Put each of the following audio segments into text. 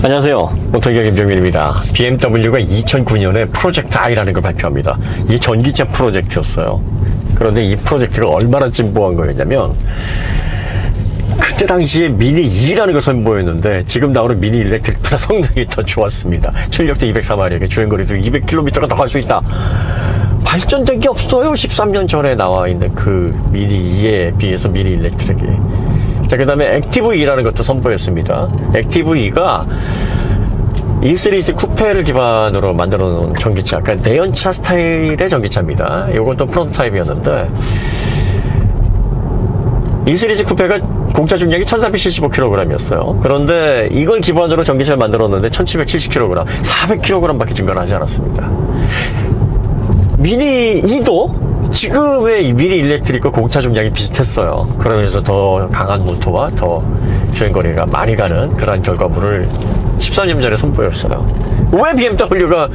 안녕하세요. 오토기가 김정민입니다. BMW가 2009년에 프로젝트 I라는 걸 발표합니다. 이게 전기차 프로젝트였어요. 그런데 이 프로젝트가 얼마나 진보한 거였냐면 그때 당시에 미니 E라는 걸 선보였는데 지금 나오는 미니 일렉트릭보다 성능이 더 좋았습니다. 출력도 204마력에 주행거리도 200km가 더 갈 수 있다. 발전된 게 없어요. 13년 전에 나와 있는 그 미니 E에 비해서 미니 일렉트릭이. 자, 그 다음에 액티브 E라는 것도 선보였습니다. 액티브 E가 1시리즈 쿠페를 기반으로 만들어 놓은 전기차, 그러니까 내연차 스타일의 전기차입니다. 이것도 프로토타입이었는데 1시리즈 쿠페가 공차 중량이 1375kg이었어요. 그런데 이걸 기반으로 전기차를 만들었는데 1770kg, 400kg 밖에 증가를 하지 않았습니다. 미니 E도 지금의 미니 일렉트릭과 공차 중량이 비슷했어요. 그러면서 더 강한 모터와 더 주행거리가 많이 가는 그런 결과물을 13년 전에 선보였어요. 왜 BMW가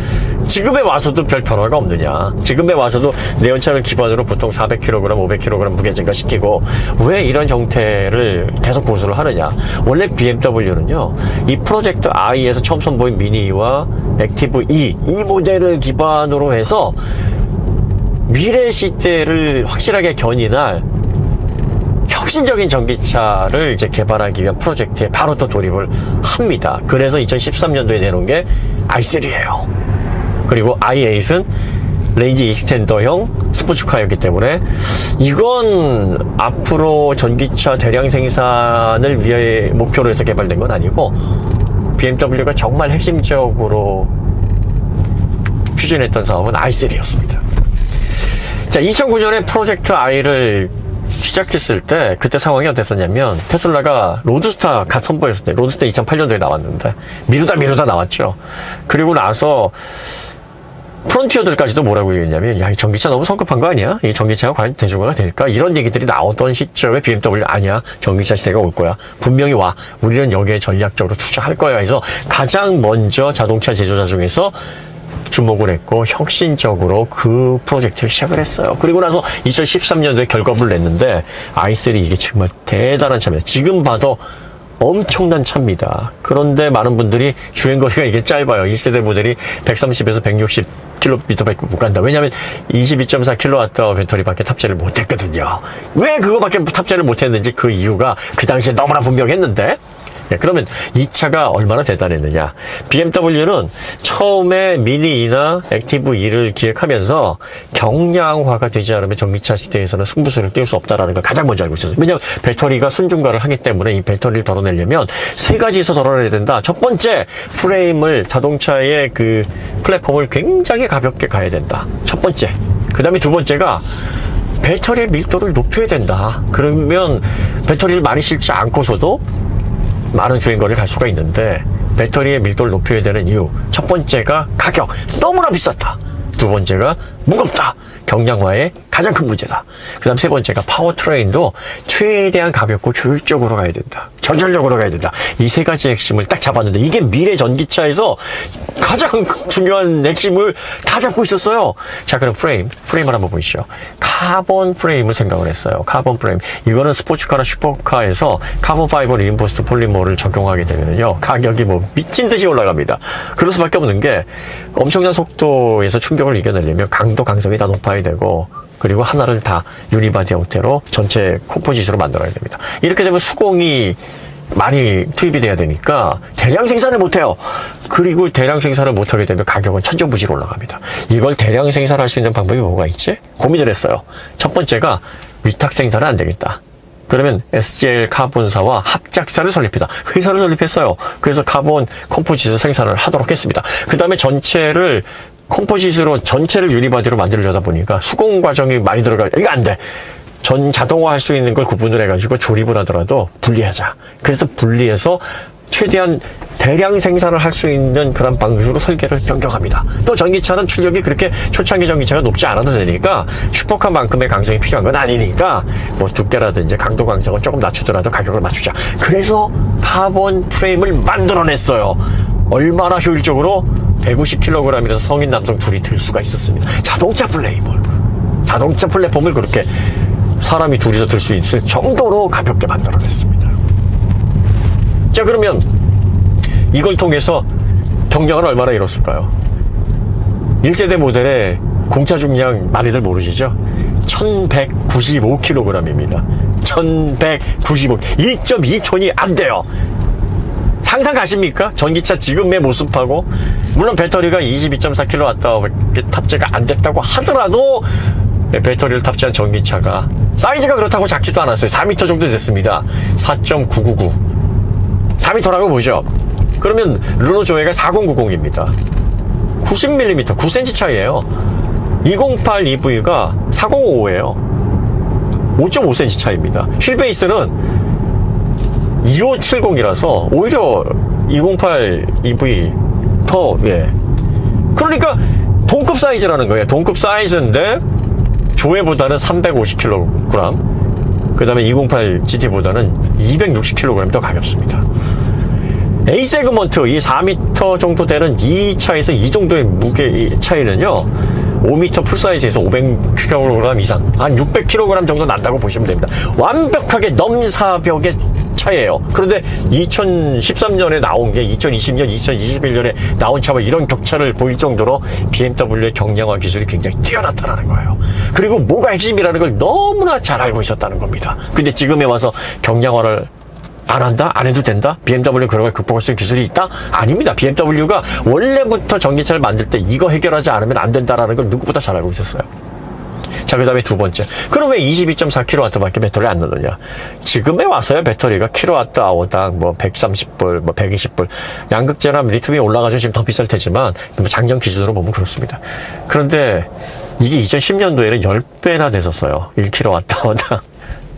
지금에 와서도 별 변화가 없느냐? 지금에 와서도 내연차를 기반으로 보통 400kg, 500kg 무게 증가시키고 왜 이런 형태를 계속 고수를 하느냐? 원래 BMW는요, 이 프로젝트 I에서 처음 선보인 미니와 액티브 E, 이 모델을 기반으로 해서 미래 시대를 확실하게 견인할 혁신적인 전기차를 이제 개발하기 위한 프로젝트에 바로 또 돌입을 합니다. 그래서 2013년도에 내놓은 게 i3예요. 그리고 i8은 레인지 익스텐더형 스포츠카였기 때문에 이건 앞으로 전기차 대량 생산을 위해 목표로 해서 개발된 건 아니고 BMW가 정말 핵심적으로 추진했던 사업은 i3였습니다. 자, 2009년에 프로젝트 I를 시작했을 때 그때 상황이 어땠었냐면 테슬라가 로드스타 갓 선보였을 때, 로드스타 2008년도에 나왔는데 미루다 나왔죠. 그리고 나서 프론티어들까지도 뭐라고 얘기했냐면, 야, 이 전기차 너무 성급한 거 아니야? 이 전기차가 과연 대중화가 될까? 이런 얘기들이 나왔던 시점에 BMW 아니야, 전기차 시대가 올 거야, 분명히 와, 우리는 여기에 전략적으로 투자할 거야 해서 가장 먼저 자동차 제조자 중에서 주목을 했고 혁신적으로 그 프로젝트를 시작을 했어요. 그리고 나서 2013년도에 결과물을 냈는데 i3 이게 정말 대단한 차입니다. 지금 봐도 엄청난 차입니다. 그런데 많은 분들이 주행거리가 이게 짧아요. 1세대 모델이 130에서 160km밖에 못 간다. 왜냐하면 22.4kW 배터리밖에 탑재를 못했거든요. 왜 그거밖에 탑재를 못했는지 그 이유가 그 당시에 너무나 분명했는데, 네, 그러면 이 차가 얼마나 대단했느냐. BMW는 처음에 미니 E나 액티브 E를 기획하면서 경량화가 되지 않으면 전기차 시대에서는 승부수를 띄울 수 없다는 걸 가장 먼저 알고 있었어요. 왜냐하면 배터리가 순중가를 하기 때문에 이 배터리를 덜어내려면 세 가지에서 덜어내야 된다. 첫 번째, 프레임을, 자동차의 그 플랫폼을 굉장히 가볍게 가야 된다. 첫 번째. 그 다음에 두 번째가 배터리의 밀도를 높여야 된다. 그러면 배터리를 많이 실지 않고서도 많은 주행거리를 갈 수가 있는데, 배터리의 밀도를 높여야 되는 이유, 첫 번째가 가격, 너무나 비쌌다. 두 번째가 무겁다. 경량화의 가장 큰 문제다. 그 다음 세 번째가 파워트레인도 최대한 가볍고 효율적으로 가야 된다. 저전력으로 가야 된다. 이 세 가지 핵심을 딱 잡았는데 이게 미래 전기차에서 가장 중요한 핵심을 다 잡고 있었어요. 자, 그럼 프레임을 한번 보시죠. 카본 프레임을 생각을 했어요. 카본 프레임. 이거는 스포츠카나 슈퍼카에서 카본 파이버 리인포스트 폴리머를 적용하게 되면요, 가격이 뭐 미친 듯이 올라갑니다. 그럴 수밖에 없는 게 엄청난 속도에서 충격을 이겨내려면 강도, 강성이 다 높아야 되고, 그리고 하나를 다 유니바디 형태로 전체 컴포짓으로 만들어야 됩니다. 이렇게 되면 수공이 많이 투입이 돼야 되니까 대량 생산을 못해요. 그리고 대량 생산을 못하게 되면 가격은 천정부지로 올라갑니다. 이걸 대량 생산할 수 있는 방법이 뭐가 있지? 고민을 했어요. 첫 번째가 위탁 생산은 안 되겠다. 그러면 SGL 카본사와 합작사를 설립했다. 회사를 설립했어요. 그래서 카본 컴포짓을 생산을 하도록 했습니다. 그 다음에 전체를 컴포짓으로 전체를 유니바디로 만들려다 보니까 수공 과정이 많이 들어가, 이거 안 돼. 전 자동화 할 수 있는 걸 구분을 해가지고 조립을 하더라도 분리하자. 그래서 분리해서 최대한 대량 생산을 할 수 있는 그런 방식으로 설계를 변경합니다. 또 전기차는 출력이 그렇게 초창기 전기차가 높지 않아도 되니까 슈퍼카만큼의 강성이 필요한 건 아니니까 뭐 두께라든지 강도 강성을 조금 낮추더라도 가격을 맞추자. 그래서 카본 프레임을 만들어냈어요. 얼마나 효율적으로? 150kg이라서 성인 남성 둘이 들 수가 있었습니다. 자동차 플랫폼을 그렇게 사람이 둘이서 들 수 있을 정도로 가볍게 만들어냈습니다. 자, 그러면 이걸 통해서 경량은 얼마나 이뤘을까요? 1세대 모델의 공차 중량 많이들 모르시죠? 1195kg입니다. 1195, 1.2톤이 안 돼요. 상상 가십니까? 전기차 지금의 모습하고, 물론 배터리가 22.4kWh 탑재가 안 됐다고 하더라도 배터리를 탑재한 전기차가 사이즈가 그렇다고 작지도 않았어요. 4m 정도 됐습니다. 4.999, 4m라고 보죠. 그러면 르노 조에가 4090입니다. 90mm, 9cm 차이에요. 208 EV가 4055예요. 5.5cm 차이입니다. 휠베이스는 2570이라서 오히려 208 EV 더, 예. 그러니까 동급 사이즈라는 거예요. 동급 사이즈인데 조회보다는 350kg, 그 다음에 208 GT보다는 260kg 더 가볍습니다. A 세그먼트, 이 4m 정도 되는 이 차에서 이 정도의 무게 차이는요, 5m 풀사이즈에서 500kg 이상, 한 600kg 정도 난다고 보시면 됩니다. 완벽하게 넘사벽의 차이에요. 그런데 2013년에 나온 게 2020년, 2021년에 나온 차와 이런 격차를 보일 정도로 BMW의 경량화 기술이 굉장히 뛰어났다는 거예요. 그리고 뭐가 핵심이라는 걸 너무나 잘 알고 있었다는 겁니다. 근데 지금에 와서 경량화를 안 한다? 안 해도 된다? BMW 그런 걸 극복할 수 있는 기술이 있다? 아닙니다. BMW가 원래부터 전기차를 만들 때 이거 해결하지 않으면 안 된다라는 걸 누구보다 잘 알고 있었어요. 자, 그 다음에 두 번째. 그럼 왜 22.4kW밖에 배터리 안 넣느냐? 지금에 와서야 배터리가 kWh당 뭐 130불, 뭐 120불. 양극재나 리튬이 올라가서 지금 더 비쌀 테지만, 뭐 작년 기준으로 보면 그렇습니다. 그런데 이게 2010년도에는 10배나 됐었어요. 1kWh당.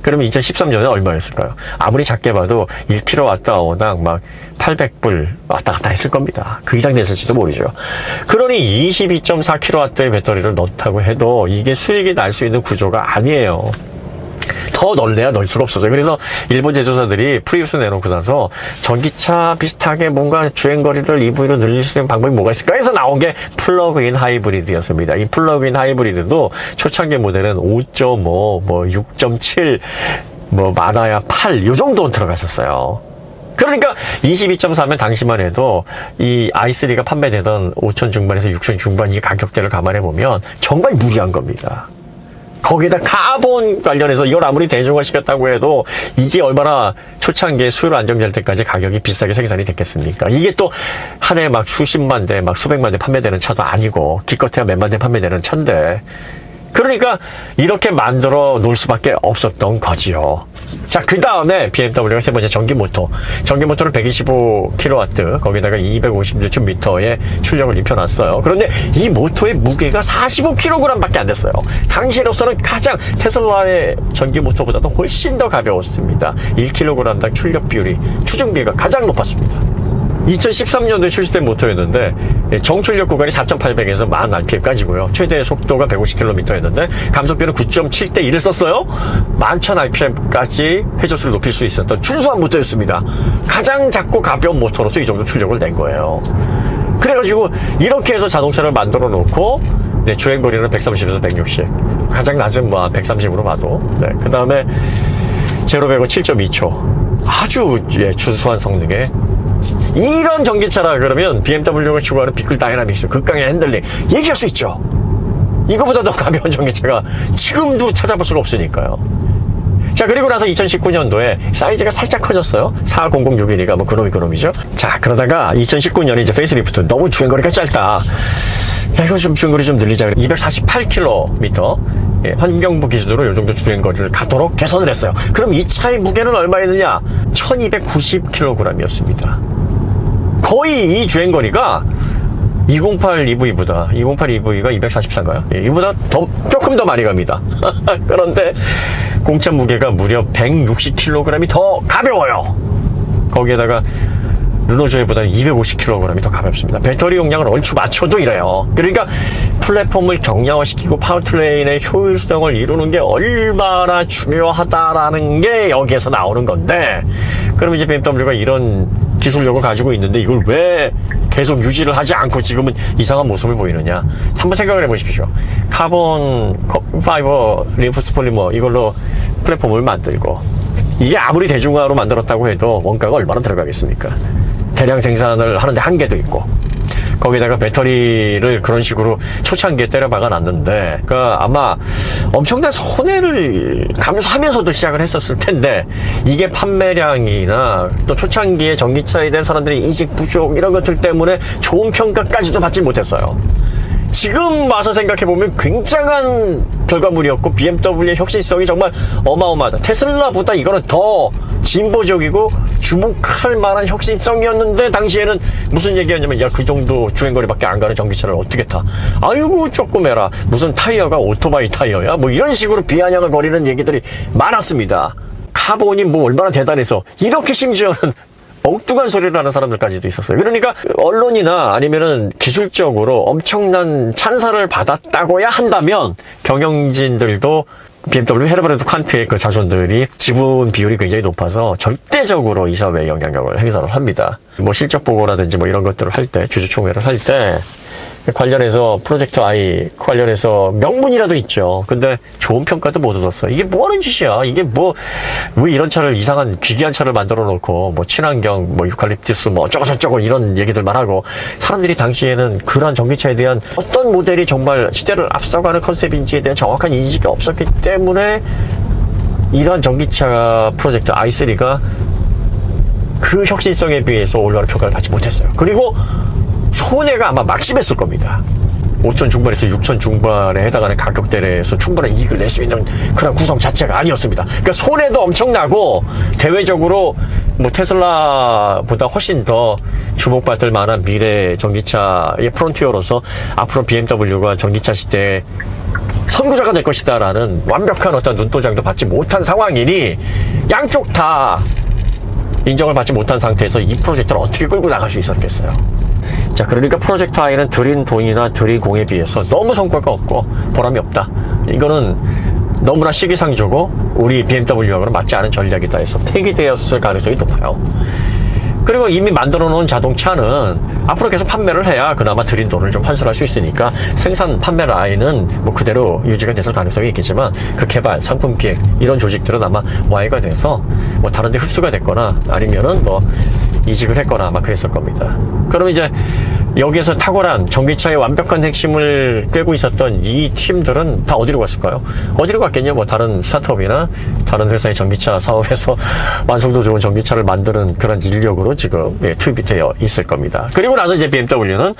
그러면 2013년에 얼마였을까요? 아무리 작게 봐도 1kWh당 막 800불 왔다 갔다 했을 겁니다. 그 이상 됐을지도 모르죠. 그러니 22.4kW의 배터리를 넣다고 해도 이게 수익이 날 수 있는 구조가 아니에요. 더 넣을래야 넣을 수가 없어요. 그래서 일본 제조사들이 프리우스 내놓고 나서 전기차 비슷하게 뭔가 주행거리를 EV로 늘릴 수 있는 방법이 뭐가 있을까 해서 나온 게 플러그인 하이브리드였습니다. 이 플러그인 하이브리드도 초창기 모델은 5.5, 뭐 6.7, 뭐 많아야 8, 요 정도 들어갔었어요. 그러니까 22.4면 당시만 해도 이 i3가 판매되던 5천 중반에서 6천 중반 이 가격대를 감안해 보면 정말 무리한 겁니다. 거기에다 카본 관련해서 이걸 아무리 대중화시켰다고 해도 이게 얼마나 초창기에 수요로 안정될 때까지 가격이 비싸게 생산이 됐겠습니까? 이게 또 한 해 막 수십만 대, 막 수백만 대 판매되는 차도 아니고 기껏해야 몇만 대 판매되는 차인데, 그러니까 이렇게 만들어 놓을 수밖에 없었던 거지요. 자, 그 다음에 BMW가 세 번째 전기 모터를 125kW, 거기다가 250Nm의 출력을 입혀놨어요. 그런데 이 모터의 무게가 45kg 밖에 안 됐어요. 당시로서는 가장 테슬라의 전기 모터보다도 훨씬 더 가벼웠습니다. 1kg당 출력 비율이, 추중비가 가장 높았습니다. 2013년도에 출시된 모터였는데 정출력 구간이 4,800에서 10,000rpm까지고요. 최대 속도가 150km였는데 감속비는 9.7대 1을 썼어요. 11,000rpm까지 회전수를 높일 수 있었던 준수한 모터였습니다. 가장 작고 가벼운 모터로서 이 정도 출력을 낸 거예요. 그래가지고 이렇게 해서 자동차를 만들어 놓고 주행거리는 130에서 160, 가장 낮은 뭐 130으로 봐도, 그 다음에 제로 100은 7.2초, 아주 준수한 성능의 이런 전기차라 그러면 BMW가 추구하는 비클 다이나믹스, 극강의 핸들링 얘기할 수 있죠. 이거보다 더 가벼운 전기차가 지금도 찾아볼 수가 없으니까요. 자, 그리고 나서 2019년도에 사이즈가 살짝 커졌어요. 40061이가 뭐 그놈이죠. 자, 그러다가 2019년에 이제 페이스리프트, 너무 주행거리가 짧다, 야, 이거 좀 주행거리 좀 늘리자. 248km, 환경부 기준으로 이 정도 주행거리를 가도록 개선을 했어요. 그럼 이 차의 무게는 얼마였느냐? 1290kg이었습니다. 거의 이 주행거리가 208 EV가 244인가요? 이보다 조금 더 많이 갑니다. 그런데 공차 무게가 무려 160kg이 더 가벼워요. 거기에다가 르노조에보다는 250kg이 더 가볍습니다. 배터리 용량을 얼추 맞춰도 이래요. 그러니까 플랫폼을 경량화시키고 파워트레인의 효율성을 이루는 게 얼마나 중요하다라는 게 여기에서 나오는 건데, 그럼 이제 BMW가 이런 기술력을 가지고 있는데 이걸 왜 계속 유지를 하지 않고 지금은 이상한 모습을 보이느냐? 한번 생각을 해보십시오. 카본 파이버 리인포스드 폴리머 이걸로 플랫폼을 만들고, 이게 아무리 대중화로 만들었다고 해도 원가가 얼마나 들어가겠습니까? 대량 생산을 하는데 한계도 있고, 거기다가 배터리를 그런 식으로 초창기에 때려박아 놨는데, 그러니까 아마 엄청난 손해를 감수하면서도 시작을 했었을 텐데, 이게 판매량이나 또 초창기에 전기차에 대한 사람들의 인식 부족 이런 것들 때문에 좋은 평가까지도 받지 못했어요. 지금 와서 생각해보면 굉장한 결과물이었고, BMW의 혁신성이 정말 어마어마하다. 테슬라보다 이거는 더 진보적이고 주목할 만한 혁신성이었는데, 당시에는 무슨 얘기였냐면, 야, 그 정도 주행거리밖에 안 가는 전기차를 어떻게 타? 아이고, 조금 해라. 무슨 타이어가 오토바이 타이어야? 뭐 이런 식으로 비아냥을 거리는 얘기들이 많았습니다. 카본이 뭐 얼마나 대단해서 이렇게 심지어는 엉뚱한 소리를 하는 사람들까지도 있었어요. 그러니까 언론이나 아니면은 기술적으로 엄청난 찬사를 받았다고야 한다면, 경영진들도 BMW, 헤르베르트 칸트의 그 자손들이 지분 비율이 굉장히 높아서 절대적으로 이 사업에 영향력을 행사를 합니다. 뭐 실적 보고라든지 뭐 이런 것들을 할 때, 주주총회를 할 때 관련해서 프로젝트 I 관련해서 명분이라도 있죠. 근데 좋은 평가도 못 얻었어. 이게 뭐 하는 짓이야? 이게 뭐, 왜 이런 차를, 이상한 귀기한 차를 만들어 놓고, 뭐 친환경, 뭐 유칼립투스, 뭐 어쩌고저쩌고 이런 얘기들만 하고, 사람들이 당시에는 그러한 전기차에 대한 어떤 모델이 정말 시대를 앞서가는 컨셉인지에 대한 정확한 인식이 없었기 때문에, 이러한 전기차 프로젝트 i3가 그 혁신성에 비해서 올바른 평가를 받지 못했어요. 그리고 손해가 아마 막심했을 겁니다. 5천 중반에서 6천 중반에 해당하는 가격대에서 충분한 이익을 낼 수 있는 그런 구성 자체가 아니었습니다. 그러니까 손해도 엄청나고, 대외적으로 뭐 테슬라보다 훨씬 더 주목받을 만한 미래 전기차의 프론티어로서 앞으로 BMW가 전기차 시대에 선구자가 될 것이다라는 완벽한 어떤 눈도장도 받지 못한 상황이니, 양쪽 다 인정을 받지 못한 상태에서 이 프로젝트를 어떻게 끌고 나갈 수 있었겠어요. 자, 그러니까 프로젝트 I는 들인 돈이나 들인 공에 비해서 너무 성과가 없고 보람이 없다. 이거는 너무나 시기상조고 우리 BMW하고는 맞지 않은 전략이다 해서 폐기되었을 가능성이 높아요. 그리고 이미 만들어 놓은 자동차는 앞으로 계속 판매를 해야 그나마 들인 돈을 좀 환수할 수 있으니까, 생산 판매 라인은 뭐 그대로 유지가 됐을 가능성이 있겠지만, 그 개발, 상품 기획 이런 조직들은 아마 와해가 돼서 뭐 다른 데 흡수가 됐거나 아니면은 뭐 이직을 했거나 아마 그랬을 겁니다. 그럼 이제 여기에서 탁월한 전기차의 완벽한 핵심을 꿰고 있었던 이 팀들은 다 어디로 갔을까요? 어디로 갔겠냐? 뭐 다른 스타트업이나 다른 회사의 전기차 사업에서 완성도 좋은 전기차를 만드는 그런 인력으로 지금 투입이 되어 있을 겁니다. 그리고 나서 이제 BMW는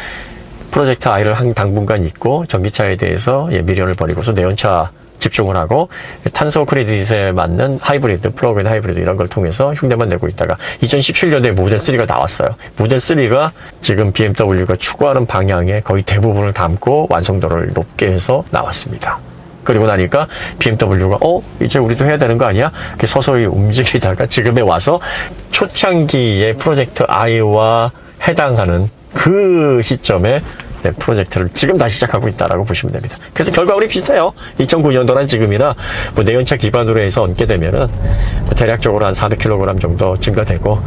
프로젝트 I를 한 당분간 잊고 전기차에 대해서 미련을 버리고서 내연차 집중을 하고, 탄소 크레딧에 맞는 하이브리드, 플러그인 하이브리드 이런 걸 통해서 흉내만 내고 있다가 2017년도에 모델 3가 나왔어요. 모델 3가 지금 BMW가 추구하는 방향의 거의 대부분을 담고 완성도를 높게 해서 나왔습니다. 그리고 나니까 BMW가 이제 우리도 해야 되는 거 아니야? 이렇게 서서히 움직이다가 지금에 와서 초창기의 프로젝트 I와 해당하는 그 시점에 프로젝트를 지금 다시 시작하고 있다라고 보시면 됩니다. 그래서 결과물이 비슷해요. 2009년도란 지금이나 뭐 내연차 기반으로 해서 얹게 되면은 뭐 대략적으로 한 400kg 정도 증가되고,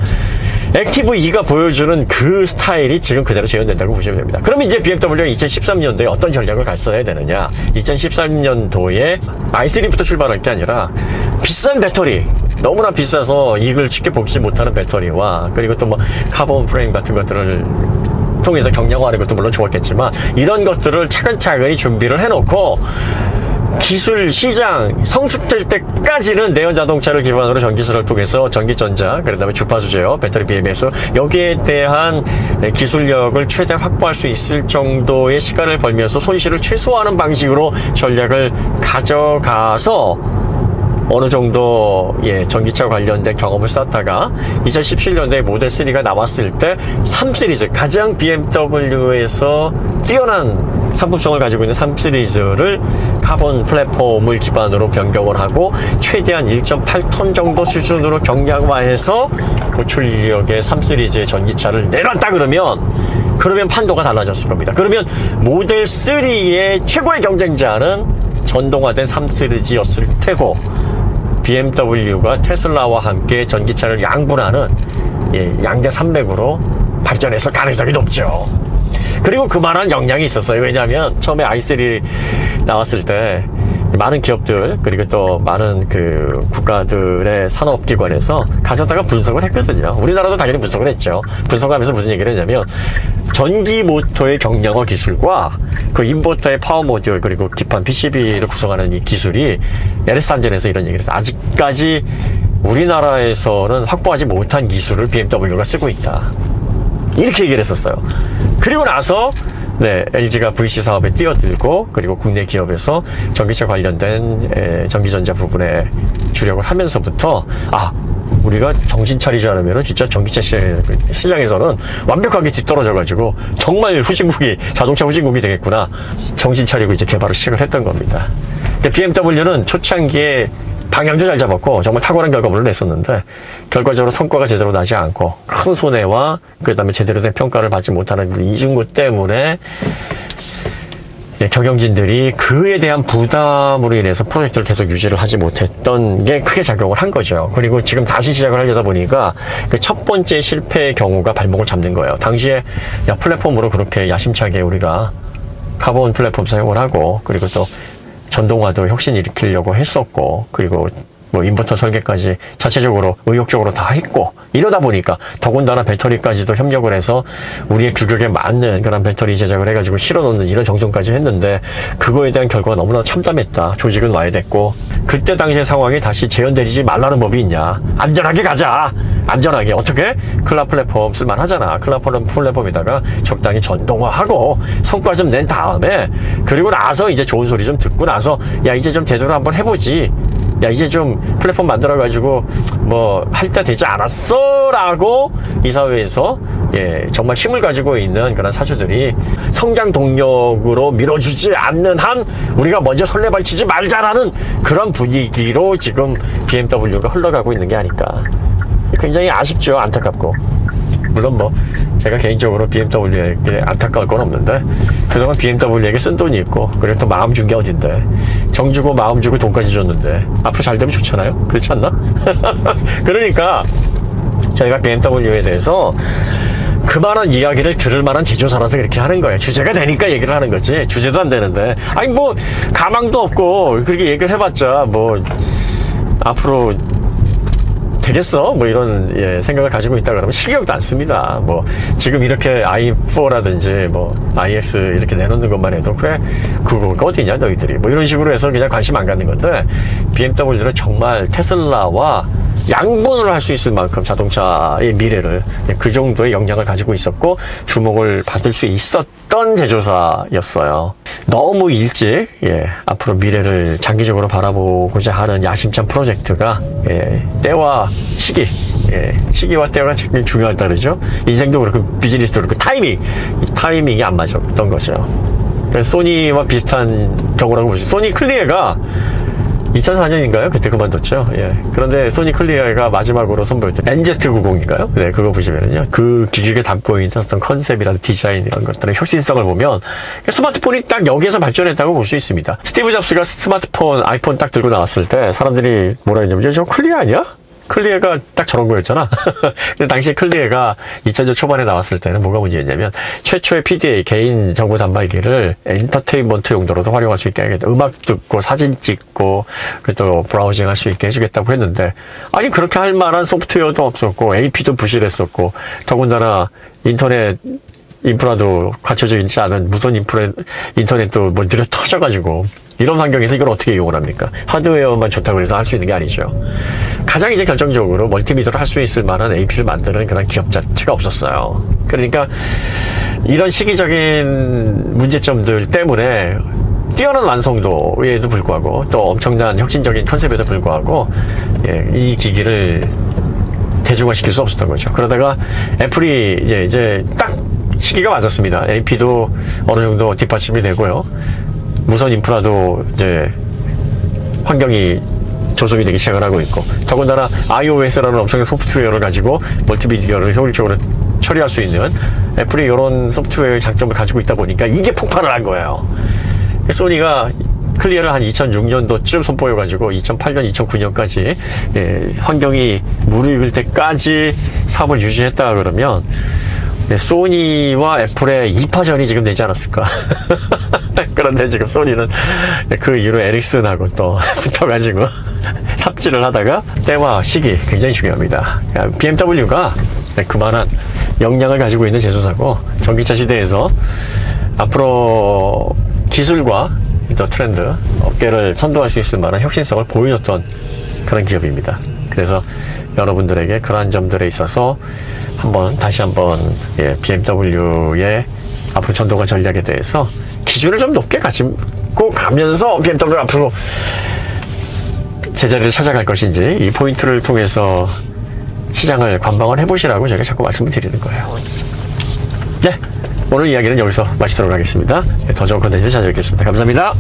액티브 E가 보여주는 그 스타일이 지금 그대로 재현된다고 보시면 됩니다. 그럼 이제 BMW가 2013년도에 어떤 전략을 갔어야 되느냐? 2013년도에 i3부터 출발할 게 아니라 비싼 배터리, 너무나 비싸서 이익을 쉽게 보지 못하는 배터리와, 그리고 또 뭐 카본 프레임 같은 것들을 통해서 경량화하는 것도 물론 좋았겠지만, 이런 것들을 차근차근히 준비를 해놓고 기술 시장 성숙될 때까지는 내연 자동차를 기반으로 전기차를 통해서 전기전자, 그 다음에 주파수 제어, 배터리 BMS, 여기에 대한 기술력을 최대 확보할 수 있을 정도의 시간을 벌면서 손실을 최소화하는 방식으로 전략을 가져가서 어느 정도 전기차 관련된 경험을 쌓다가 2017년도에 모델 3가 나왔을 때 3 시리즈, 가장 BMW에서 뛰어난 상품성을 가지고 있는 3 시리즈를 카본 플랫폼을 기반으로 변경을 하고 최대한 1.8톤 정도 수준으로 경량화해서 고출력의 3 시리즈의 전기차를 내놨다 그러면 판도가 달라졌을 겁니다. 그러면 모델 3의 최고의 경쟁자는 전동화된 3 시리즈였을 테고, BMW가 테슬라와 함께 전기차를 양분하는 양대 산맥으로 발전했을 가능성이 높죠. 그리고 그만한 역량이 있었어요. 왜냐하면 처음에 i3 나왔을 때 많은 기업들 그리고 또 많은 그 국가들의 산업기관에서 가져다가 분석을 했거든요. 우리나라도 당연히 분석을 했죠. 분석하면서 무슨 얘기를 했냐면 전기 모터의 경량화 기술과 그 인버터의 파워 모듈 그리고 기판 PCB를 구성하는 이 기술이 LS3전에서 이런 얘기를 했어요. 아직까지 우리나라에서는 확보하지 못한 기술을 BMW가 쓰고 있다. 이렇게 얘기를 했었어요. 그리고 나서 네, LG가 VC 사업에 뛰어들고 그리고 국내 기업에서 전기차 관련된 전기전자 부분에 주력을 하면서부터 우리가 정신 차리지 않으면 진짜 전기차 시장에서는 완벽하게 뒤떨어져가지고 정말 후진국이 자동차 후진국이 되겠구나 정신 차리고 이제 개발을 시작을 했던 겁니다. BMW는 초창기에 방향도 잘 잡았고 정말 탁월한 결과물을 냈었는데 결과적으로 성과가 제대로 나지 않고 큰 손해와 그 다음에 제대로 된 평가를 받지 못하는 이중구 때문에 경영진들이 그에 대한 부담으로 인해서 프로젝트를 계속 유지를 하지 못했던 게 크게 작용을 한 거죠. 그리고 지금 다시 시작을 하려다 보니까 그 첫 번째 실패의 경우가 발목을 잡는 거예요. 당시에 플랫폼으로 그렇게 야심차게 우리가 카본 플랫폼 사용을 하고 그리고 또 전동화도 혁신 일으키려고 했었고 그리고 뭐 인버터 설계까지 자체적으로 의욕적으로 다 했고 이러다 보니까 더군다나 배터리까지도 협력을 해서 우리의 규격에 맞는 그런 배터리 제작을 해가지고 실어놓는 이런 정성까지 했는데 그거에 대한 결과가 너무나 참담했다. 조직은 와야 됐고 그때 당시의 상황에 다시 재현되지 말라는 법이 있냐. 안전하게 가자. 안전하게 어떻게? 클라 플랫폼 쓸만하잖아. 클라 플랫폼에다가 적당히 전동화하고 성과 좀 낸 다음에 그리고 나서 이제 좋은 소리 좀 듣고 나서 야 이제 좀 제대로 한번 해보지. 야 이제 좀 플랫폼 만들어가지고 뭐 할 때 되지 않았어? 라고 이사회에서 정말 힘을 가지고 있는 그런 사주들이 성장 동력으로 밀어주지 않는 한 우리가 먼저 설레발치지 말자라는 그런 분위기로 지금 BMW가 흘러가고 있는 게 아닐까. 굉장히 아쉽죠. 안타깝고. 물론 뭐 제가 개인적으로 BMW에게 안타까울 건 없는데 그동안 BMW에게 쓴 돈이 있고 그리고 또 마음 준 게 어딘데 정 주고 마음 주고 돈까지 줬는데 앞으로 잘 되면 좋잖아요. 그렇지 않나? 그러니까 저희가 BMW에 대해서 그만한 이야기를 들을 만한 제조사라서 그렇게 하는 거예요. 주제가 되니까 얘기를 하는 거지 주제도 안 되는데 아니 뭐 가망도 없고 그렇게 얘기를 해봤자 뭐 앞으로 되겠어? 뭐 이런 생각을 가지고 있다 그러면 실격도 않습니다. 뭐 지금 이렇게 i4라든지 뭐 iX 이렇게 내놓는 것만 해도 그래 그거가 어디냐 너희들이 뭐 이런 식으로 해서 그냥 관심 안 갖는 건데 BMW는 정말 테슬라와 양분을 할 수 있을 만큼 자동차의 미래를 그 정도의 역량을 가지고 있었고 주목을 받을 수 있었던 제조사였어요. 너무 일찍 앞으로 미래를 장기적으로 바라보고자 하는 야심찬 프로젝트가 때와 시기 시기와 때가 굉장히 중요하다 그러죠. 인생도 그렇고 비즈니스도 그렇고 타이밍이 안 맞았던 거죠. 그래서 소니와 비슷한 경우라고 보시죠. 소니 클리에가 2004년인가요? 그때 그만뒀죠. 그런데 소니 클리어가 마지막으로 선보였던 NZ90인가요? 네, 그거 보시면은요. 그 기기에 담고 있는 어떤 컨셉이라든 디자인 이런 것들의 혁신성을 보면 스마트폰이 딱 여기에서 발전했다고 볼 수 있습니다. 스티브 잡스가 스마트폰, 아이폰 딱 들고 나왔을 때 사람들이 뭐라 했냐면 저 클리어 아니야? 클리어가 딱 저런 거였잖아. 근데 당시에 클리어가 2000년 초반에 나왔을 때는 뭐가 문제였냐면 최초의 PDA 개인 정보 단말기를 엔터테인먼트 용도로도 활용할 수 있게 하겠다. 음악 듣고 사진 찍고 또 브라우징 할 수 있게 해주겠다고 했는데 아니 그렇게 할 만한 소프트웨어도 없었고 AP도 부실했었고 더군다나 인터넷 인프라도 갖춰져 있지 않은 무선 인터넷도 뭐 느려 터져가지고 이런 환경에서 이걸 어떻게 이용을 합니까? 하드웨어만 좋다고 해서 할 수 있는 게 아니죠. 가장 이제 결정적으로 멀티미디어를 할 수 있을 만한 AP를 만드는 그런 기업 자체가 없었어요. 그러니까 이런 시기적인 문제점들 때문에 뛰어난 완성도에도 불구하고 또 엄청난 혁신적인 컨셉에도 불구하고 이 기기를 대중화시킬 수 없었던 거죠. 그러다가 애플이 이제 딱 시기가 맞았습니다. AP도 어느 정도 뒷받침이 되고요. 무선 인프라도 이제 환경이 조성이 되기 시작을 하고 있고 더군다나 iOS라는 엄청난 소프트웨어를 가지고 멀티미디어를 효율적으로 처리할 수 있는 애플이 이런 소프트웨어의 장점을 가지고 있다 보니까 이게 폭발을 한 거예요. 소니가 클리어를 한 2006년도쯤 선보여가지고 2008년, 2009년까지 환경이 무르익을 때까지 사업을 유지했다 그러면 소니와 애플의 2파전이 지금 되지 않았을까. 그런데 지금 소니는 그 이후로 에릭슨하고 또 붙어가지고 삽질을 하다가 때와 시기 굉장히 중요합니다. BMW가 그만한 역량을 가지고 있는 제조사고 전기차 시대에서 앞으로 기술과 또 트렌드, 업계를 선도할 수 있을 만한 혁신성을 보여줬던 그런 기업입니다. 그래서 여러분들에게 그러한 점들에 있어서 다시 한번 BMW의 앞으로 전동화 전략에 대해서 기준을 좀 높게 가지고 가면서 BMW 앞으로 제자리를 찾아갈 것인지 이 포인트를 통해서 시장을 관망을 해보시라고 제가 자꾸 말씀을 드리는 거예요. 네, 오늘 이야기는 여기서 마치도록 하겠습니다. 더 좋은 컨텐츠 찾아뵙겠습니다. 감사합니다.